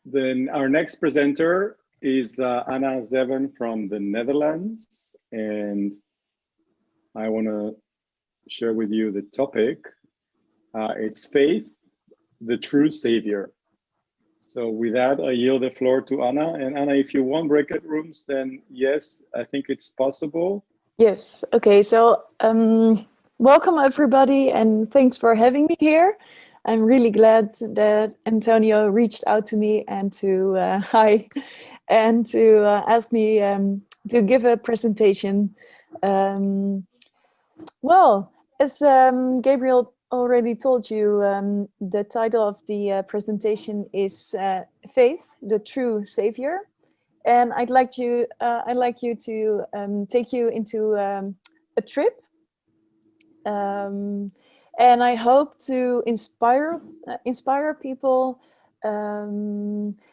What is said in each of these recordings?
Then our next presenter is Anna Zeven from the Netherlands. And I want to share with you the topic. It's faith, the true savior. So with that, I yield the floor to Anna. And Anna, if you want breakout rooms, then yes, I think it's possible. Yes. Okay. So welcome everybody, and thanks for having me here. I'm really glad that Antonio reached out to me and to ask me to give a presentation. Well, as Gabriel already told you, the title of the presentation is "Faith, the True Savior." And I'd like you to take you into a trip, and I hope to inspire people.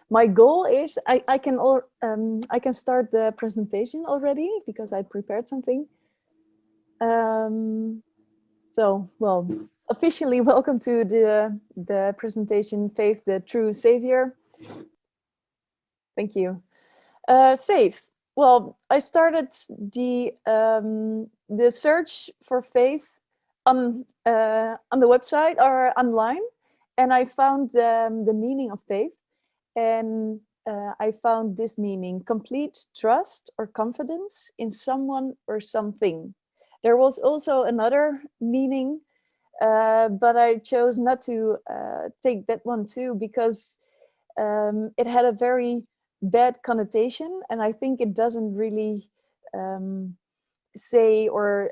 My goal is I can start the presentation already because I prepared something. So, well, officially welcome to the presentation, Faith, the True Savior. Thank you. Faith. Well, I started the search for faith on the website or online, and I found the meaning of faith, and I found this meaning: complete trust or confidence in someone or something. There was also another meaning, but I chose not to take that one too because it had a very bad connotation, and I think it doesn't really say or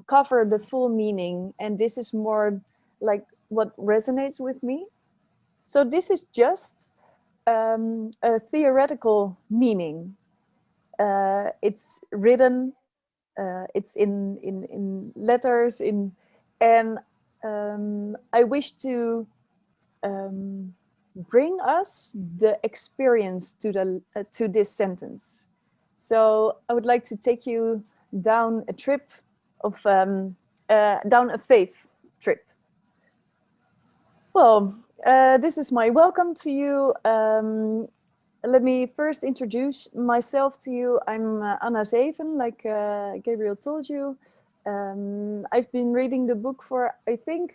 cover the full meaning, and this is more like what resonates with me. So this is just a theoretical meaning. It's written, it's in letters, and I wish to bring us the experience to this sentence. So I would like to take you down a trip of down a faith trip. Well, this is my welcome to you. Let me first introduce myself to you. I'm Anna Zeven, like Gabriel told you. I've been reading the book for, I think,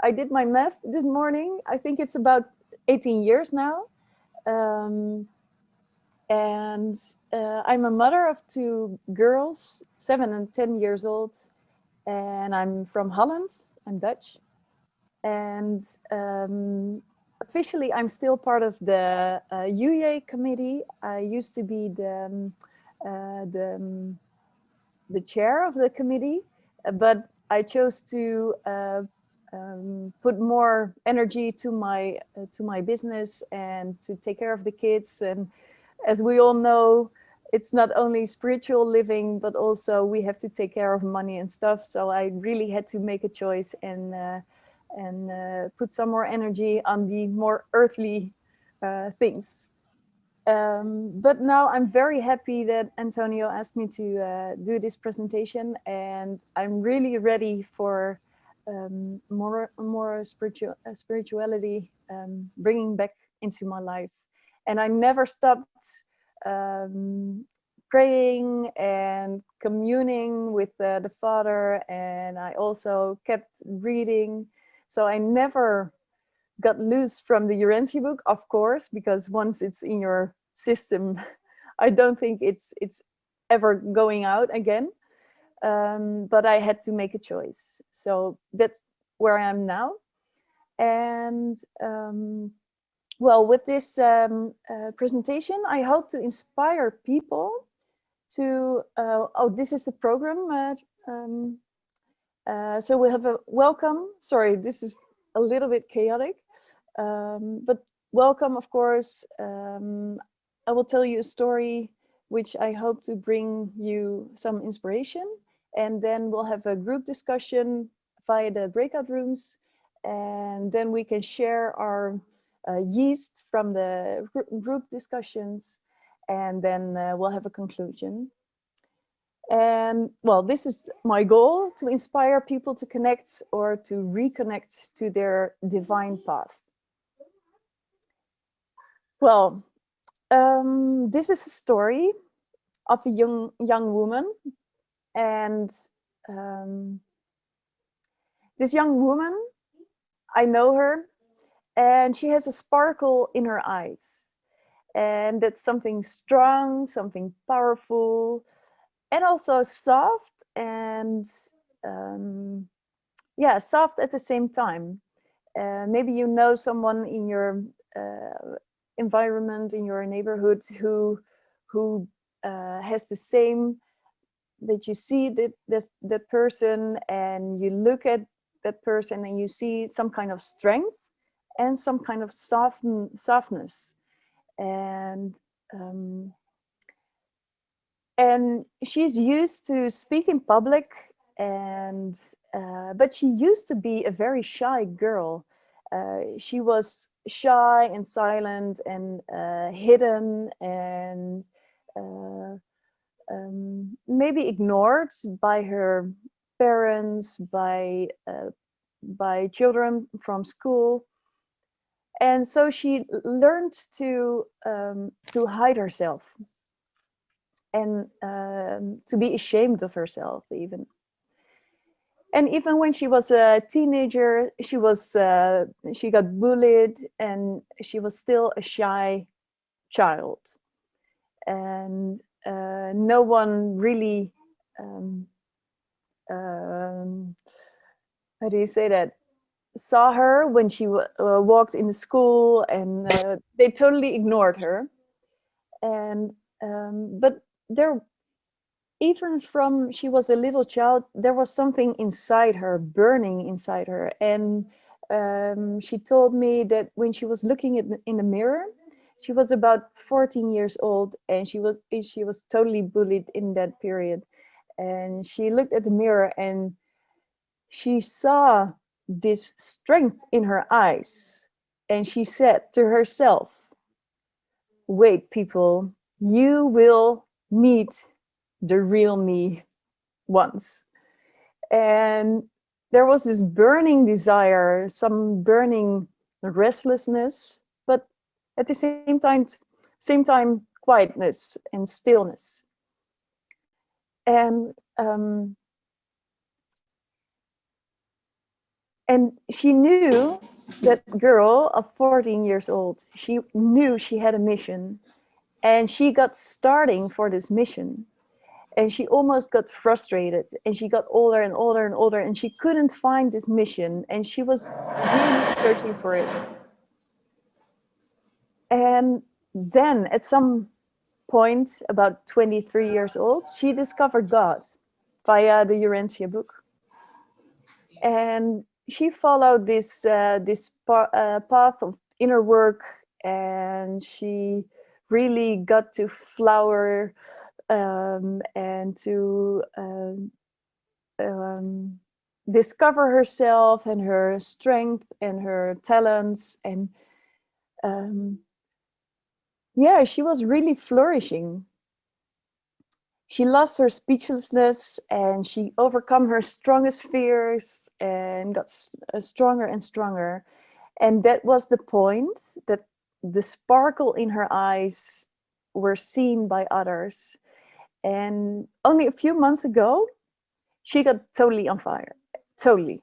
I did my math this morning. I think it's about 18 years now. And I'm a mother of two girls, 7 and 10 years old. And I'm from Holland. I'm Dutch. And officially, I'm still part of the UUI committee. I used to be the chair of the committee, but I chose to put more energy to my business and to take care of the kids. And as we all know, it's not only spiritual living, but also we have to take care of money and stuff. So I really had to make a choice and put some more energy on the more earthly things. But now I'm very happy that Antonio asked me to do this presentation, and I'm really ready for more spirituality bringing back into my life. And I never stopped praying and communing with the Father, and I also kept reading. So I never got loose from the Urantia book, of course, because once it's in your system, I don't think it's ever going out again. But I had to make a choice. So that's where I am now. And well, with this presentation, I hope to inspire people to, oh, this is the program. So we have a welcome. Sorry, this is a little bit chaotic, but welcome, of course. I will tell you a story which I hope to bring you some inspiration, and then we'll have a group discussion via the breakout rooms, and then we can share our yeast from the group discussions, and then we'll have a conclusion. And well, this is my goal, to inspire people to connect or to reconnect to their divine path. Well, this is a story of a young woman, and um, this young woman, I know her, and she has a sparkle in her eyes, and that's something strong, something powerful, and also soft and um, yeah, soft at the same time. Maybe you know someone in your environment, in your neighborhood, who has the same, that you see that person, and you look at that person and you see some kind of strength and some kind of softness, and um, and she's used to speak in public, and but she used to be a very shy girl. She was shy and silent and hidden, and uh, maybe ignored by her parents, by children from school, and so she learned to hide herself, and to be ashamed of herself even. And even when she was a teenager, she got bullied, and she was still a shy child, and no one really um, um, how do you say that, saw her when she walked in the school, and they totally ignored her. And but there, even from she was a little child, there was something inside her, burning inside her. And she told me that when she was looking in the mirror, she was about 14 years old, and she was totally bullied in that period. And she looked at the mirror, and she saw this strength in her eyes, and she said to herself, "Wait, people, you will meet the real me once." And there was this burning desire, some burning restlessness, but at the same time, quietness and stillness. And she knew, that girl of 14 years old, she knew she had a mission, and she got starting for this mission, and she almost got frustrated, and she got older and older and older, and she couldn't find this mission, and she was really searching for it. And then at some point, about 23 years old, she discovered God via the Urantia book. And she followed this path of inner work, and she really got to flower, and to discover herself and her strength and her talents. And yeah, she was really flourishing. She lost her speechlessness, and she overcome her strongest fears and got stronger and stronger. And that was the point, that the sparkle in her eyes were seen by others. And only a few months ago, she got totally on fire, totally.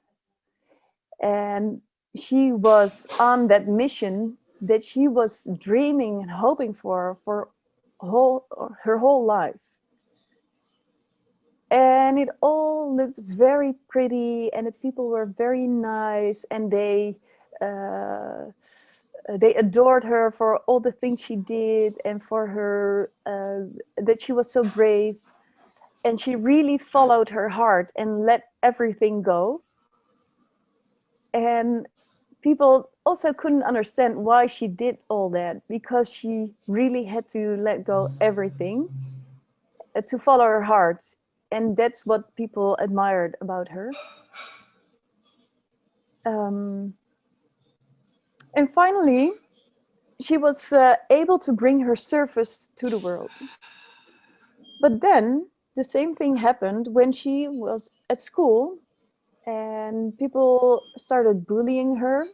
And she was on that mission that she was dreaming and hoping for her whole life. And it all looked very pretty, and the people were very nice, and they adored her for all the things she did, and for her that she was so brave, and she really followed her heart and let everything go. And people also couldn't understand why she did all that, because she really had to let go everything to follow her heart. And that's what people admired about her. Um, and finally, she was able to bring her service to the world. But then the same thing happened when she was at school, and people started bullying her.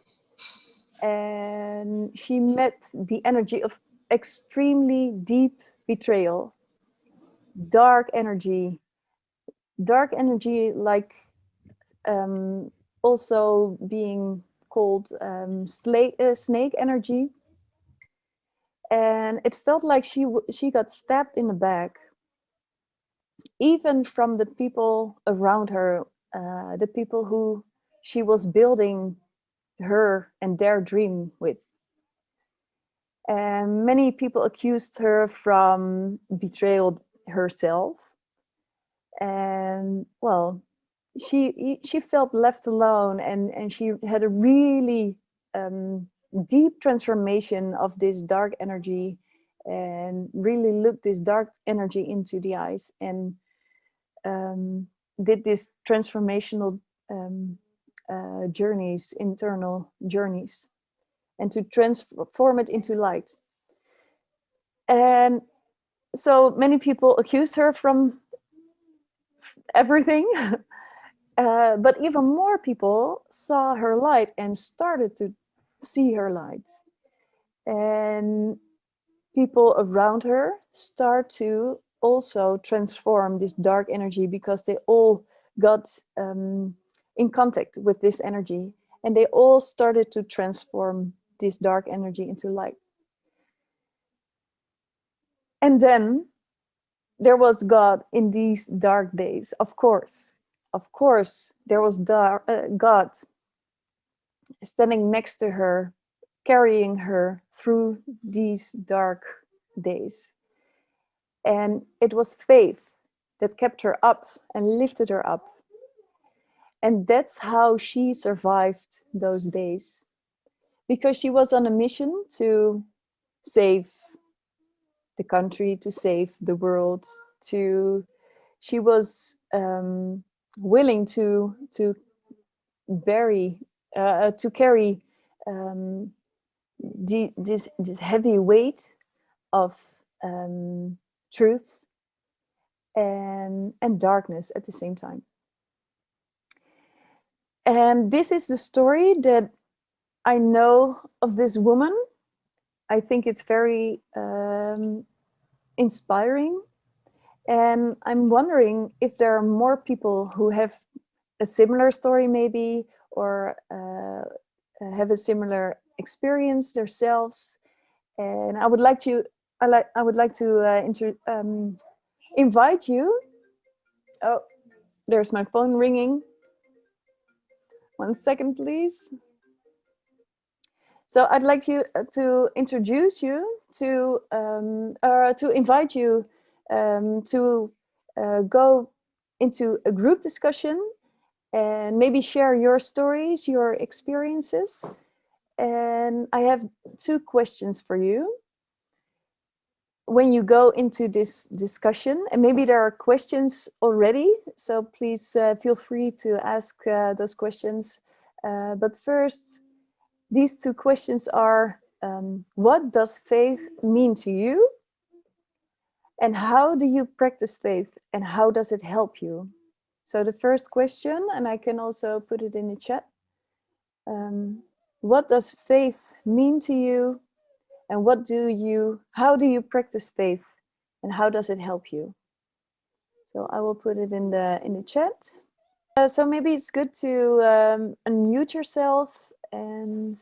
and she met the energy of extremely deep betrayal, dark energy, like also being called snake energy. And it felt like she got stabbed in the back, even from the people around her, the people who she was building her and their dream with. And many people accused her from betrayal herself. And well, she felt left alone, and she had a really deep transformation of this dark energy, and really looked this dark energy into the eyes, and did this transformational journeys, internal journeys, and to transform it into light. And so many people accused her from everything. But even more people saw her light and started to see her light. And people around her start to also transform this dark energy, because they all got in contact with this energy, and they all started to transform this dark energy into light. And then there was God in these dark days, of course. Of course, there was God standing next to her, carrying her through these dark days. And it was faith that kept her up and lifted her up. And that's how she survived those days, because she was on a mission to save the country, to save the world, she was willing to carry this heavy weight of truth and darkness at the same time. And this is the story that I know of this woman. I think it's very inspiring. And I'm wondering if there are more people who have a similar story, maybe, or have a similar experience themselves. And I would like to invite you. Oh, there's my phone ringing. 1 second, please. So I'd like you to introduce you to invite you to go into a group discussion and maybe share your stories, your experiences. And I have 2 questions for you. When you go into this discussion, and maybe there are questions already, so please feel free to ask those questions. But first, these 2 questions are, what does faith mean to you? And how do you practice faith? And how does it help you? So the first question, and I can also put it in the chat. What does faith mean to you? And how do you practice faith? And how does it help you? So I will put it in the chat. So maybe it's good to unmute yourself and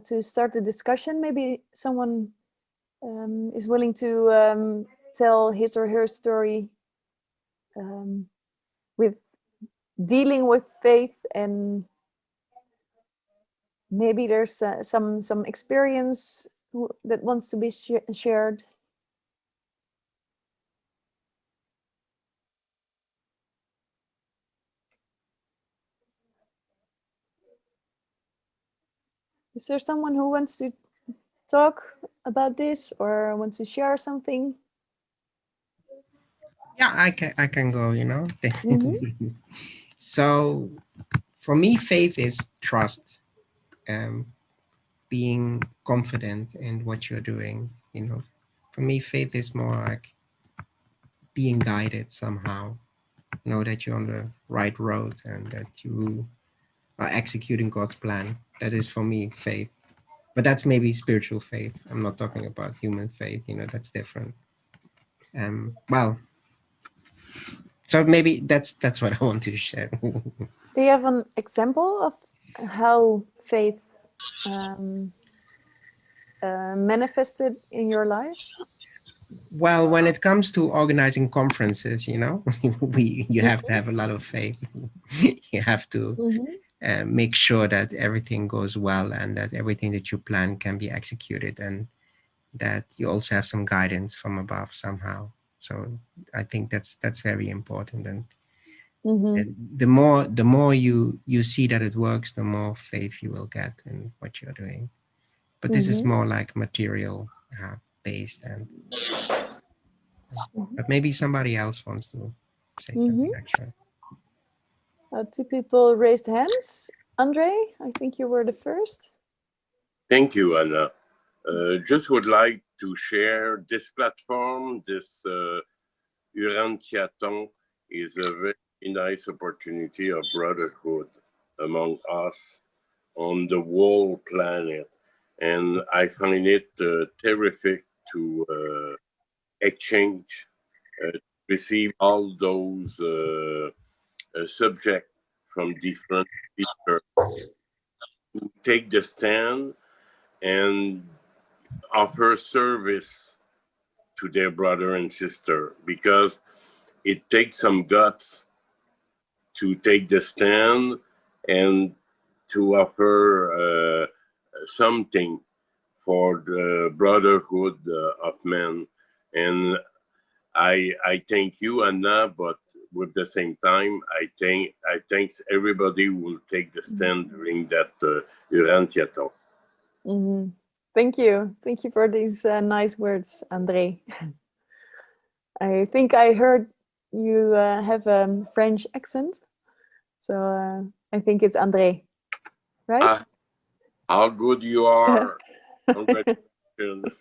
to start the discussion. Maybe someone is willing to tell his or her story with dealing with faith, and maybe there's some experience that wants to be shared. Is there someone who wants to talk about this or wants to share something? Yeah, I can go, Mm-hmm. So for me, faith is trust, being confident in what you're doing. For me, faith is more like being guided somehow, know that you're on the right road and that you are executing God's plan. That is for me faith. But that's maybe spiritual faith. I'm not talking about human faith. That's different. Well, so maybe that's what I want to share. Do you have an example of how faith manifested in your life? Well, when it comes to organizing conferences, you have to have a lot of faith. You have to make sure that everything goes well and that everything that you plan can be executed, and that you also have some guidance from above somehow. So I think that's very important. And the more you see that it works, the more faith you will get in what you're doing. But this is more like material based, and but maybe somebody else wants to say something extra. 2 people raised hands. Andre, I think you were the first. Thank you, Anna. Just would like to share this platform, this Urantiathon is a very nice opportunity of brotherhood among us on the whole planet. And I find it terrific to exchange, receive all those subjects from different people who take the stand and offer service to their brother and sister, because it takes some guts to take the stand and to offer something for the brotherhood of men. And I thank you, Anna, but with the same time, I thank everybody who will take the stand during that Urantiathon. Thank you. Thank you for these nice words, Andre. I think I heard you have a French accent. So I think it's Andre, right? How good you are. Congratulations.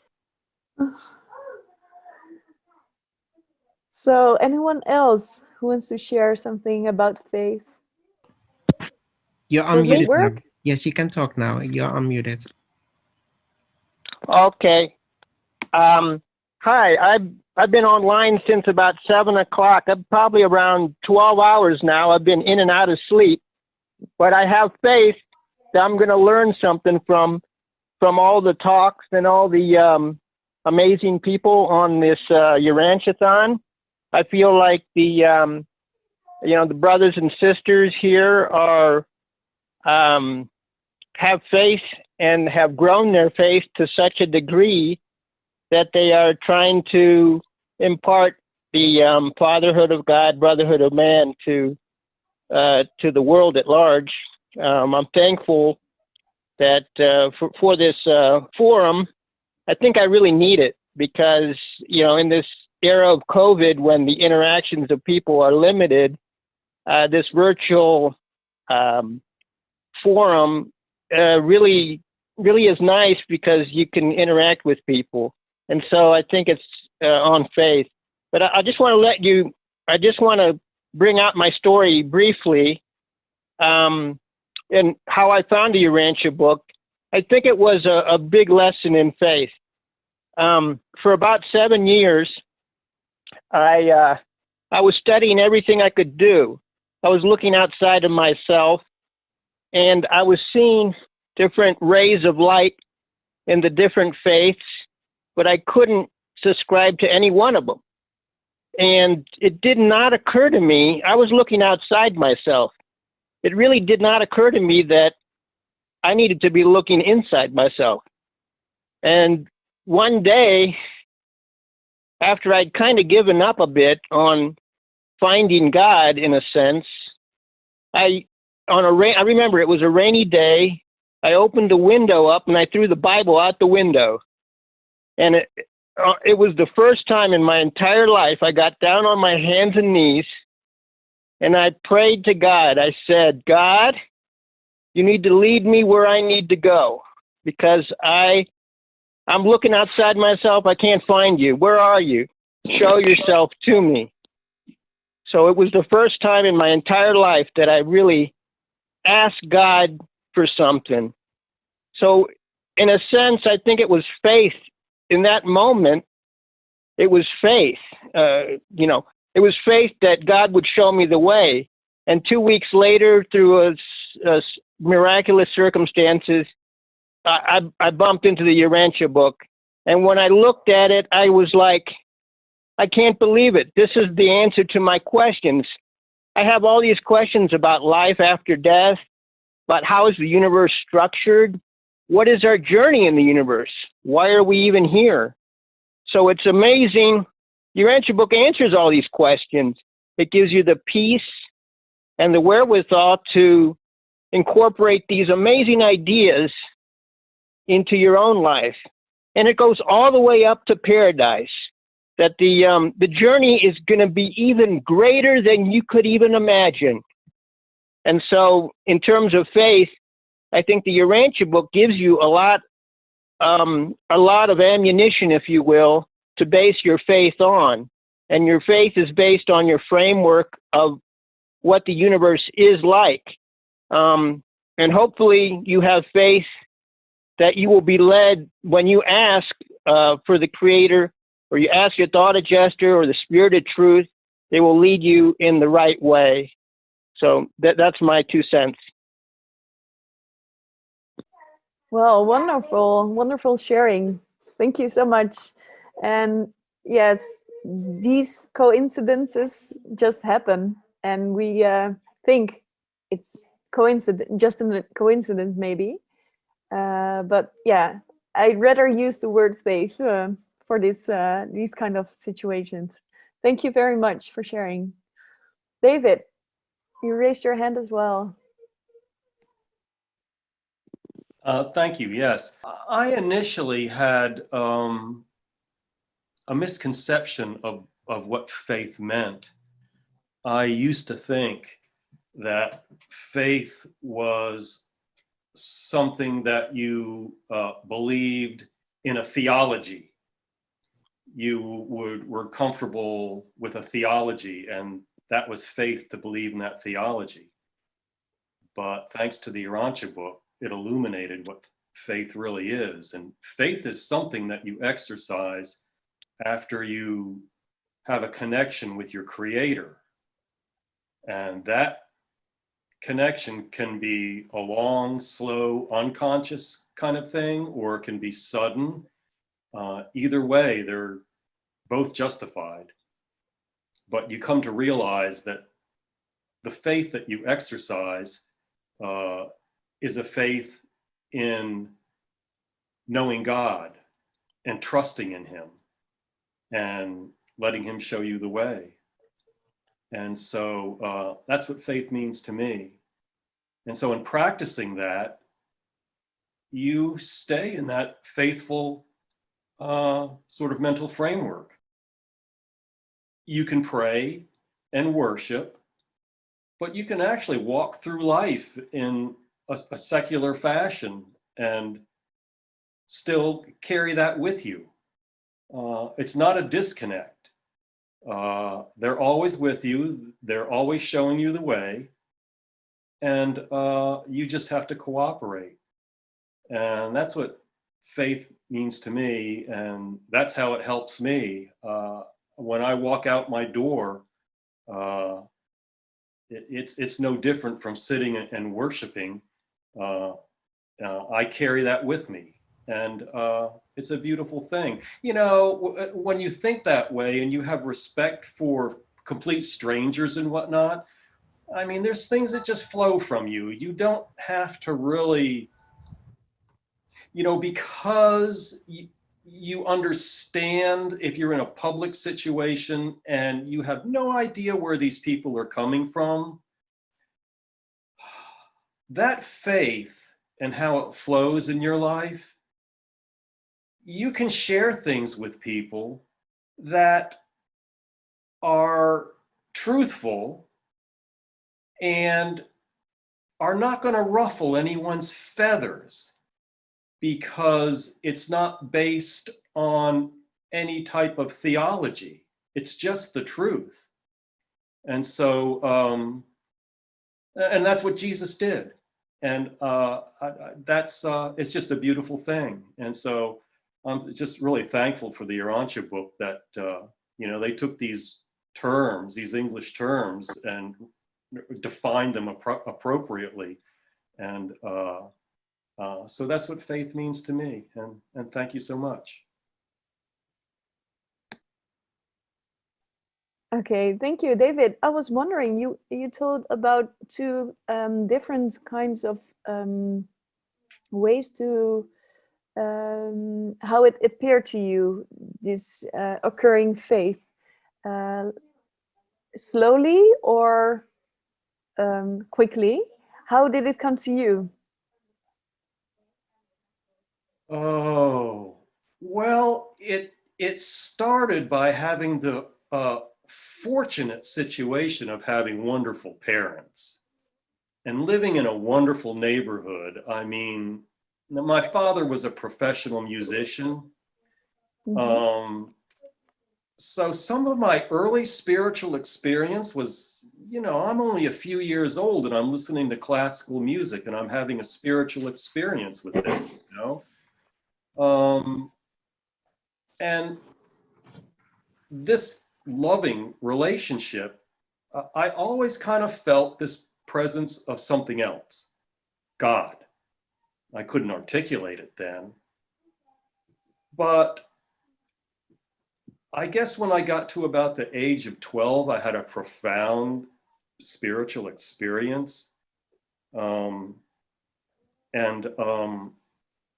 So anyone else who wants to share something about faith? You're Does it unmuted now. work? Yes, you can talk now. You're unmuted. Okay. Hi, I've been online since about 7 o'clock. I'm probably around 12 hours now. I've been in and out of sleep, but I have faith that I'm going to learn something from all the talks and all the amazing people on this Urantiathon. I feel like the brothers and sisters here are have faith and have grown their faith to such a degree that they are trying to impart the fatherhood of God, brotherhood of man to the world at large. I'm thankful that for this forum. I think I really need it because, in this era of COVID, when the interactions of people are limited, this virtual forum really is nice because you can interact with people. And so I think it's on faith. But I just want to bring out my story briefly, and how I found the Urantia book. I think it was a big lesson in faith. For about 7 years, I was studying everything I could do. I was looking outside of myself, and I was seeing different rays of light in the different faiths, but I couldn't subscribe to any one of them. And it did not occur to me, I was looking outside myself. It really did not occur to me that I needed to be looking inside myself. And one day, after I'd kind of given up a bit on finding God in a sense, I remember it was a rainy day. I opened the window up and I threw the Bible out the window. And it was the first time in my entire life I got down on my hands and knees and I prayed to God. I said, God, you need to lead me where I need to go because I'm looking outside myself. I can't find you. Where are you? Show yourself to me. So it was the first time in my entire life that I really asked God for something. So in a sense, I think it was faith in that moment. It was faith, you know, it was faith that God would show me the way. And 2 weeks later, through a miraculous circumstances, I bumped into the Urantia book. And when I looked at it, I was like, I can't believe it. This is the answer to my questions. I have all these questions about life after death, about how is the universe structured? What is our journey in the universe? Why are we even here? So it's amazing. Urantia book answers all these questions. It gives you the peace and the wherewithal to incorporate these amazing ideas into your own life. And it goes all the way up to paradise, that the journey is going to be even greater than you could even imagine. And so in terms of faith, I think the Urantia book gives you a lot of ammunition, if you will, to base your faith on. And your faith is based on your framework of what the universe is like. And hopefully you have faith that you will be led when you ask for the Creator, or you ask your thought adjuster or the Spirit of Truth, they will lead you in the right way. So that's my 2 cents. Well, wonderful, wonderful sharing. Thank you so much. And yes, these coincidences just happen, and we think it's just a coincidence maybe. But yeah, I'd rather use the word faith for these kind of situations. Thank you very much for sharing. David, you raised your hand as well. Thank you. Yes, I initially had a misconception of what faith meant. I used to think that faith was something that you believed in a theology. You were comfortable with a theology, and that was faith to believe in that theology. But thanks to the Urantia book, it illuminated what faith really is. And faith is something that you exercise after you have a connection with your Creator. And that connection can be a long, slow, unconscious kind of thing, or it can be sudden. Either way, they're both justified. But you come to realize that the faith that you exercise is a faith in knowing God and trusting in Him and letting Him show you the way. And so that's what faith means to me. And so in practicing that, you stay in that faithful sort of mental framework. You can pray and worship, but you can actually walk through life in a secular fashion and still carry that with you. It's not a disconnect. They're always with you. They're always showing you the way. And you just have to cooperate. And that's what faith means to me. And that's how it helps me. When I walk out my door, it's no different from sitting and worshiping. I carry that with me. And it's a beautiful thing. You know, when you think that way and you have respect for complete strangers and whatnot, I mean, there's things that just flow from you. You don't have to really, you know, because you understand if you're in a public situation and you have no idea where these people are coming from, that faith and how it flows in your life, you can share things with people that are truthful and are not going to ruffle anyone's feathers because it's not based on any type of theology. It's just the truth. And so, and that's what Jesus did. and that's it's just a beautiful thing. And so I'm just really thankful for the Urantia book that you know, they took these terms, these English terms, and defined them appropriately. And so that's what faith means to me. And thank you so much. Okay, thank you, David. I was wondering, you told about two different kinds of ways to how it appeared to you, this occurring faith, slowly or quickly. How did it come to you? Oh, well, it started by having the fortunate situation of having wonderful parents and living in a wonderful neighborhood. I mean, my father was a professional musician. So some of my early spiritual experience was, you know, I'm only a few years old and I'm listening to classical music and I'm having a spiritual experience with this, you know. And this loving relationship, I always kind of felt this presence of something else, God. I couldn't articulate it then. But I guess when I got to about the age of 12, I had a profound spiritual experience.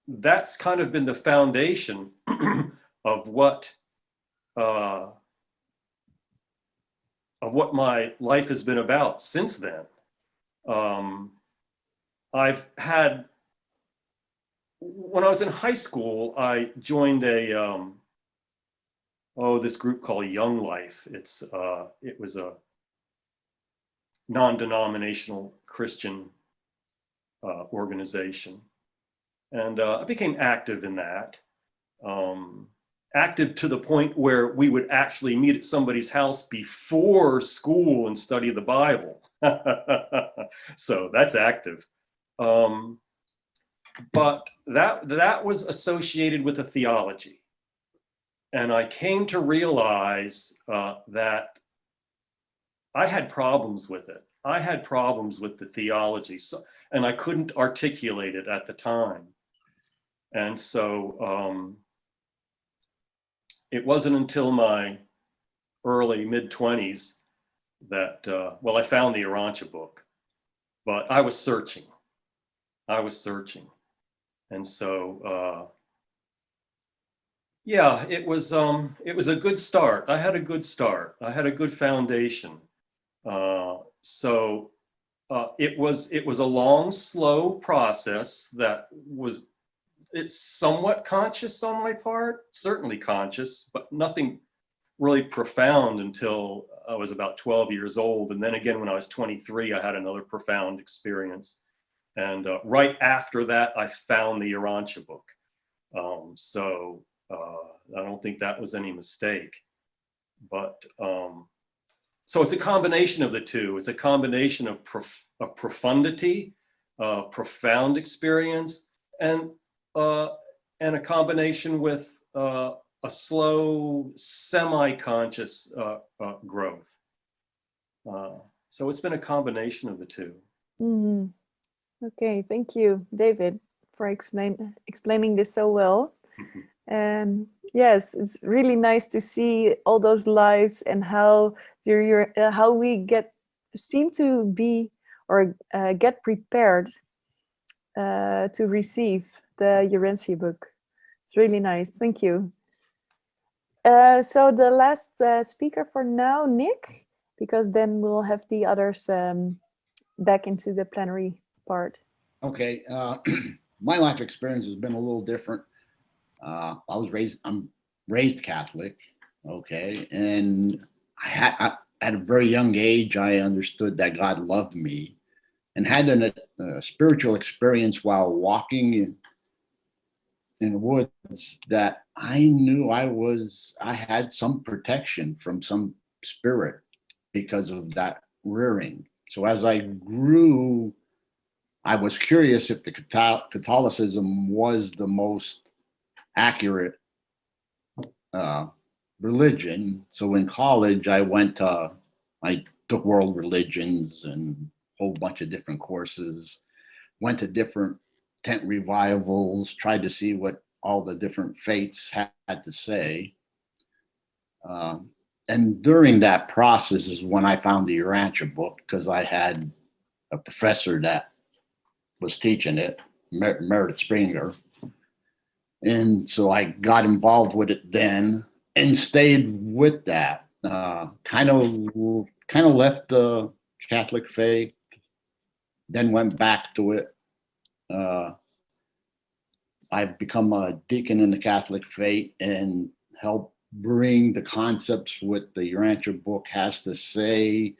That's kind of been the foundation of what my life has been about since then. I've had, when I was in high school, I joined this group called Young Life. It was a non-denominational Christian organization. And I became active in that. Active to the point where we would actually meet at somebody's house before school and study the Bible. So that's active. But that was associated with a theology. And I came to realize that I had problems with it. I had problems with the theology, and I couldn't articulate it at the time. And so it wasn't until my early mid-20s that, well, I found the Urantia book, but I was searching. And so, yeah, it was a good start. I had a good start. I had a good foundation. So it was a long, slow process that it's somewhat conscious on my part, certainly conscious, but nothing really profound until I was about 12 years old. And then again, when I was 23, I had another profound experience. And right after that, I found the Urantia book. So I don't think that was any mistake. But so it's a combination of the two. It's a combination of profundity, profound experience, and a combination with a slow, semi-conscious growth. So it's been a combination of the two. Mm-hmm. Okay, thank you, David, for explaining this so well. And yes, it's really nice to see all those lives and how how we seem to be or get prepared to receive the Urantia book. It's really nice. Thank you. So the last speaker for now, Nick, because then we'll have the others back into the plenary part. Okay, my life experience has been a little different. I'm raised Catholic, okay, and at a very young age, I understood that God loved me, and had a spiritual experience while walking in the woods that I knew I had some protection from some spirit because of that rearing. So as I grew, I was curious if the Catholicism was the most accurate religion. So in college, I took world religions and a whole bunch of different courses, went to different tent revivals, tried to see what all the different faiths had to say. And during that process is when I found the Urantia book, because I had a professor that was teaching it, Meredith Springer. And so I got involved with it then and stayed with that. Kind of left the Catholic faith, then went back to it. I've become a deacon in the Catholic faith and helped bring the concepts what the Urantia book has to say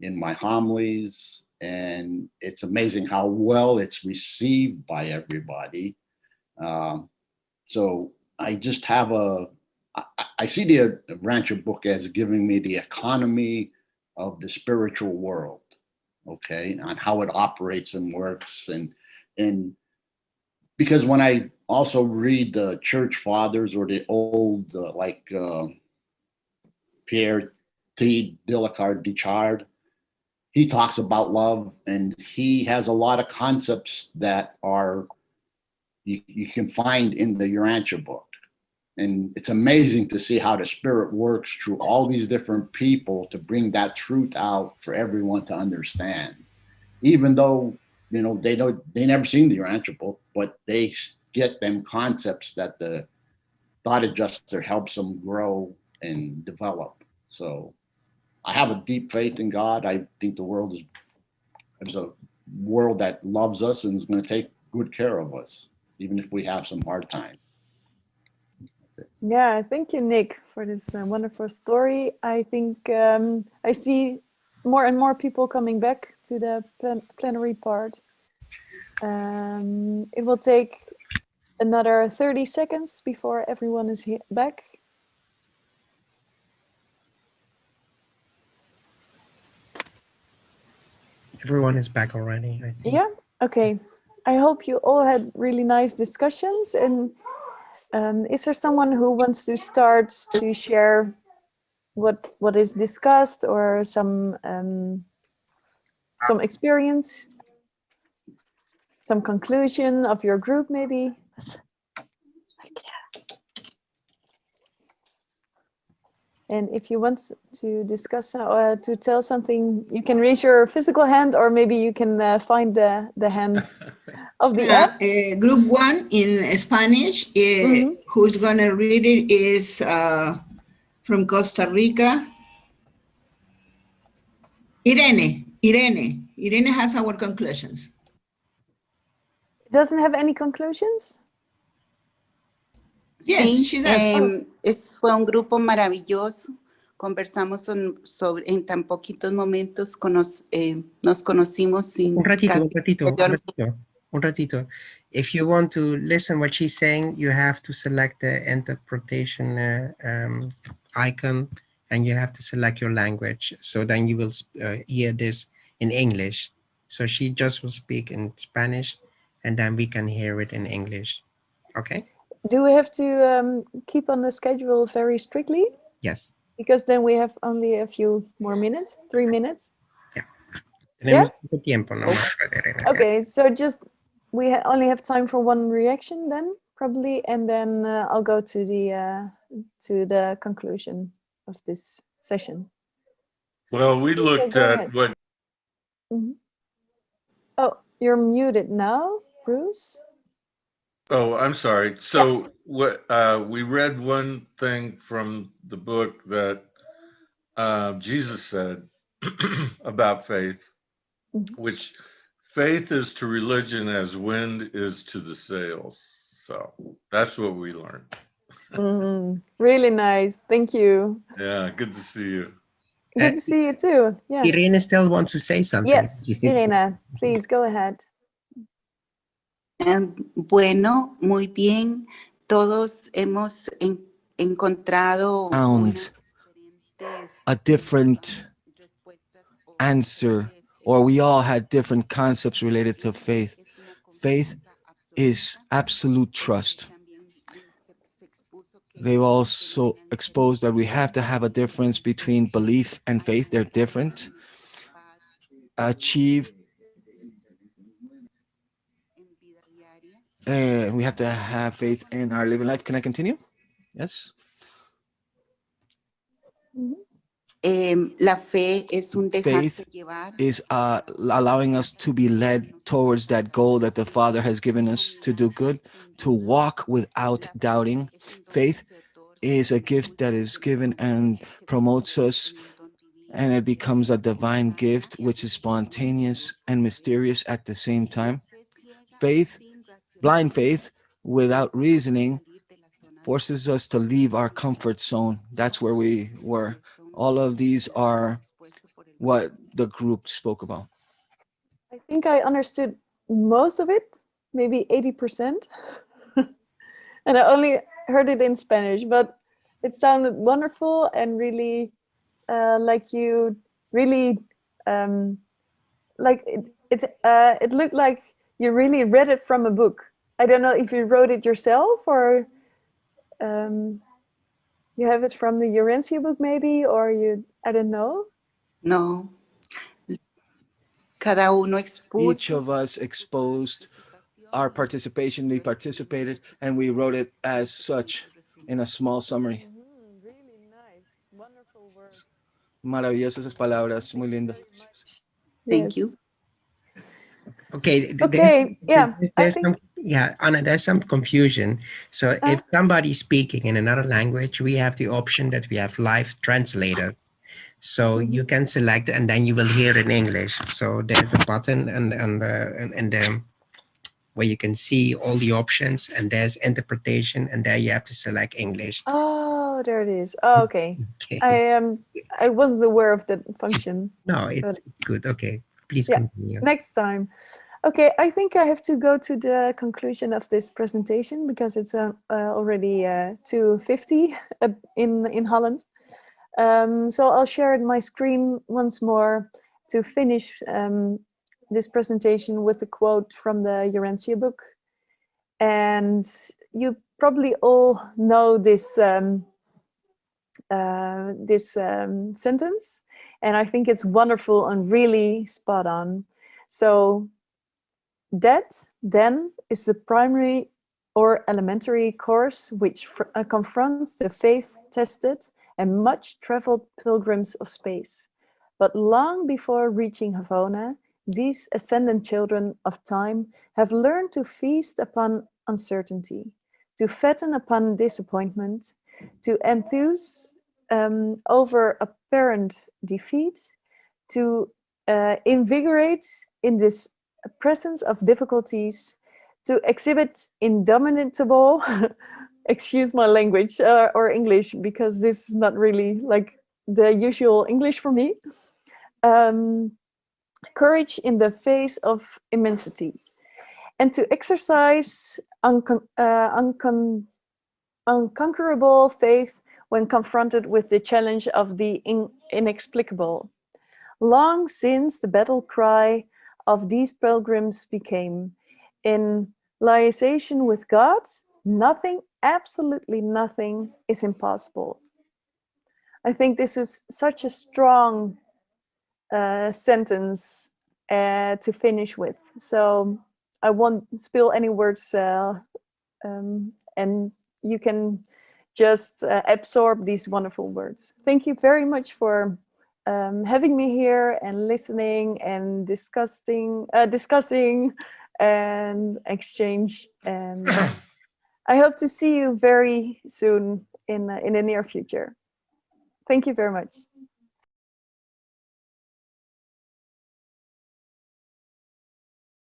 in my homilies. And it's amazing how well it's received by everybody. So I just have I see the Urantia book as giving me the economy of the spiritual world, okay, on how it operates and works. And because when I also read the church fathers or the old, Pierre T. Dillacard Dichard, he talks about love, and he has a lot of concepts that are you can find in the Urantia book. And it's amazing to see how the Spirit works through all these different people to bring that truth out for everyone to understand. Even though, they never seen the Urantia book, but they get them concepts that the thought adjuster helps them grow and develop. So I have a deep faith in God. I think the world is a world that loves us and is going to take good care of us, even if we have some hard times. That's it. Yeah, thank you, Nick, for this wonderful story. I think I see more and more people coming back to the plenary part. It will take another 30 seconds before everyone is back. Everyone is back already, I think. Yeah, okay. I hope you all had really nice discussions. And is there someone who wants to start to share what is discussed, or some experience, some conclusion of your group maybe? And if you want to discuss to tell something, you can raise your physical hand, or maybe you can find the hand of the app. Group 1 in Spanish, who's going to read it is from Costa Rica. Irene has our conclusions. It doesn't have any conclusions? Yes, Sí, she does. fue un grupo maravilloso. Conversamos en tan poquitos momentos, nos conocimos sin Un ratito. If you want to listen what she's saying, you have to select the interpretation icon, and you have to select your language. So then you will hear this in English. So she just will speak in Spanish, and then we can hear it in English. Okay? Do we have to keep on the schedule very strictly? Yes. Because then we have only a few more minutes, 3 minutes. Tenemos poco tiempo, ¿no? Okay, so just we only have time for one reaction then, probably, and then I'll go to the conclusion of this session. Well, we looked at what. Oh, you're muted now, Bruce. Oh, I'm sorry. So what we read one thing from the book that Jesus said about faith, which faith is to religion as wind is to the sails. So that's what we learned. Really nice. Thank you. Yeah, good to see you. Good to see you too. Yeah. Irene still wants to say something. Yes, Irene, please go ahead. Bueno, muy bien. Todos hemos encontrado found a different answer or we all had different concepts related to faith. Faith is absolute trust. They've also exposed that we have to have a difference between belief and faith. They're different. Achieve. We have to have faith in our living life. Can I continue? Yes. La fe es un Faith dejarse llevar. is allowing us to be led towards that goal that the Father has given us to do good, to walk without doubting. Faith is a gift that is given and promotes us, and it becomes a divine gift which is spontaneous and mysterious at the same time. Faith, blind faith, without reasoning, forces us to leave our comfort zone. That's where we were. All of these are what the group spoke about. I think I understood most of it, maybe 80%. And I only heard it in Spanish, but it sounded wonderful and really like you really like it looked like you really read it from a book. I don't know if you wrote it yourself or you have it from the Urantia book maybe, or I don't know. No. Cada uno expuso. Each of us exposed our participation. We participated and we wrote it as such in a small summary. Really nice, wonderful words. Maravillosas esas palabras, muy lindo. Thank you. Okay. Okay, yeah, I think. Anna, there's some confusion. So if somebody's speaking in another language, we have the option that we have live translators. So you can select and then you will hear in English. So there's a button and where you can see all the options, and there's interpretation, and there you have to select English. Oh, there it is. Oh, okay. Okay. I wasn't aware of that function. No, it's good. Okay, please Yeah, continue. next time. Okay, I think I have to go to the conclusion of this presentation because it's already 2:50 in Holland. So I'll share my screen once more to finish this presentation with a quote from the Urantia book. And you probably all know this sentence, and I think it's wonderful and really spot on. So that then is the primary or elementary course which confronts the faith-tested and much-traveled pilgrims of space. But long before reaching Havana, these ascendant children of time have learned to feast upon uncertainty, to fatten upon disappointment, to enthuse over apparent defeat, to invigorate in this presence of difficulties, to exhibit indomitable, excuse my language or English, because this is not really like the usual English for me, courage in the face of immensity, and to exercise unconquerable faith when confronted with the challenge of the inexplicable. Long since the battle cry of these pilgrims became, in liaison with God, nothing, absolutely nothing, is impossible. I think this is such a strong sentence to finish with. So I won't spill any words, and you can just absorb these wonderful words. Thank you very much for having me here and listening and discussing and exchange. And I hope to see you very soon in the near future. Thank you very much.